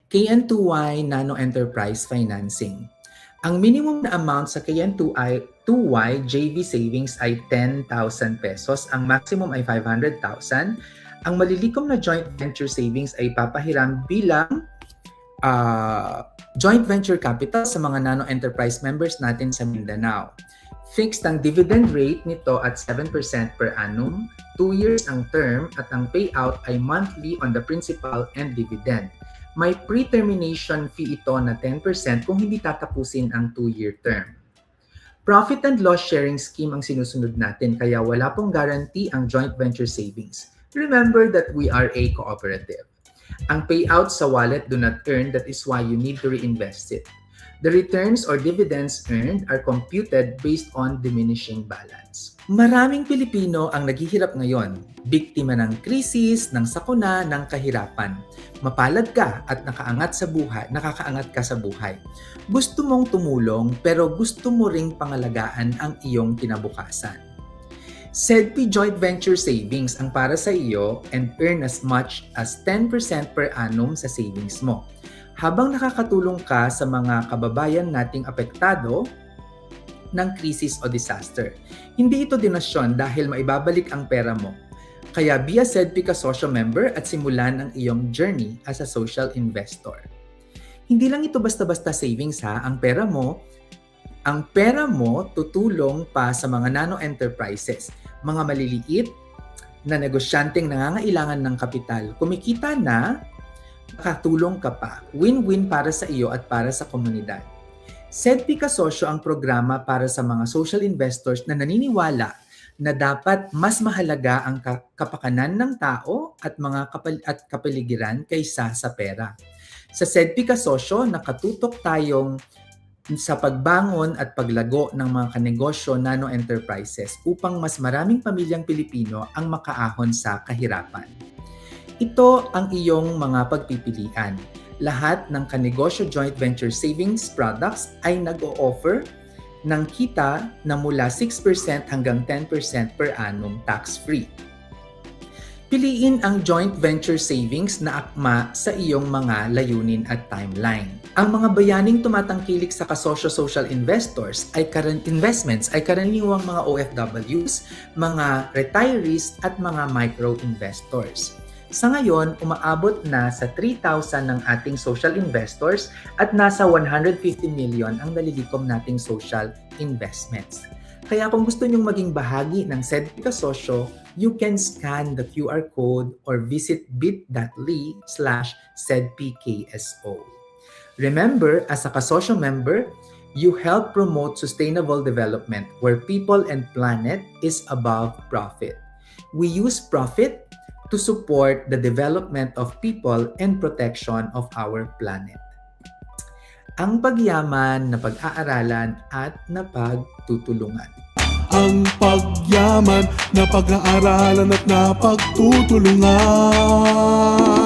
KN2Y Nano Enterprise Financing. Ang minimum na amount sa KN2Y JV Savings ay 10,000 pesos. Ang maximum ay 500,000. Ang malilikom na joint venture savings ay papahiram bilang joint venture capital sa mga nano enterprise members natin sa Mindanao. Fixed ang dividend rate nito at 7% per annum, 2 years ang term at ang payout ay monthly on the principal and dividend. May pre-termination fee ito na 10% kung hindi tatapusin ang 2-year term. Profit and loss sharing scheme ang sinusunod natin kaya wala pong guarantee ang joint venture savings. Remember that we are a cooperative. Ang payout sa wallet do not earn, that is why you need to reinvest it. The returns or dividends earned are computed based on diminishing balance. Maraming Pilipino ang naghihirap ngayon, biktima ng krisis, ng sakuna, ng kahirapan. Mapalad ka at nakakaangat ka sa buhay. Gusto mong tumulong pero gusto mo ring pangalagaan ang iyong kinabukasan. SEDPI Joint Venture Savings ang para sa iyo and earn as much as 10% per annum sa savings mo. Habang nakakatulong ka sa mga kababayan nating apektado ng krisis o disaster. Hindi ito donasyon dahil maibabalik ang pera mo. Kaya be a SEDPI Kasosyo member at simulan ang iyong journey as a social investor. Hindi lang ito basta-basta savings ha, ang pera mo tutulong pa sa mga nano enterprises, mga maliliit na negosyanteng nangangailangan ng kapital. Kumikita na, makatulong ka pa. Win-win para sa iyo at para sa komunidad. SEDPI Kasosyo ang programa para sa mga social investors na naniniwala na dapat mas mahalaga ang kapakanan ng tao at kapaligiran kaysa sa pera. Sa SEDPI Kasosyo, nakatutok tayong sa pagbangon at paglago ng mga kanegosyo nano enterprises upang mas maraming pamilyang Pilipino ang makaahon sa kahirapan. Ito ang iyong mga pagpipilian. Lahat ng kanegosyo joint venture savings products ay nag-o-offer ng kita na mula 6% hanggang 10% per annum tax-free. Piliin ang joint venture savings na akma sa iyong mga layunin at timeline. Ang mga bayaning tumatangkilik sa kasosyo social investors ay investments ay karaniwang mga OFWs, mga retirees at mga micro-investors. Sa ngayon, umaabot na sa 3,000 ng ating social investors at nasa 150 million ang nalilikom nating social investments. Kaya kung gusto nyong maging bahagi ng SEDPI Kasosyo, you can scan the QR code or visit bit.ly/SEDPKSO. Remember, as a Kasosyo member, you help promote sustainable development where people and planet is above profit. We use profit to support the development of people and protection of our planet. Ang pagyaman na pag-aaralan at napagtutulungan. Ang pagyaman na pag-aaralan at napagtutulungan.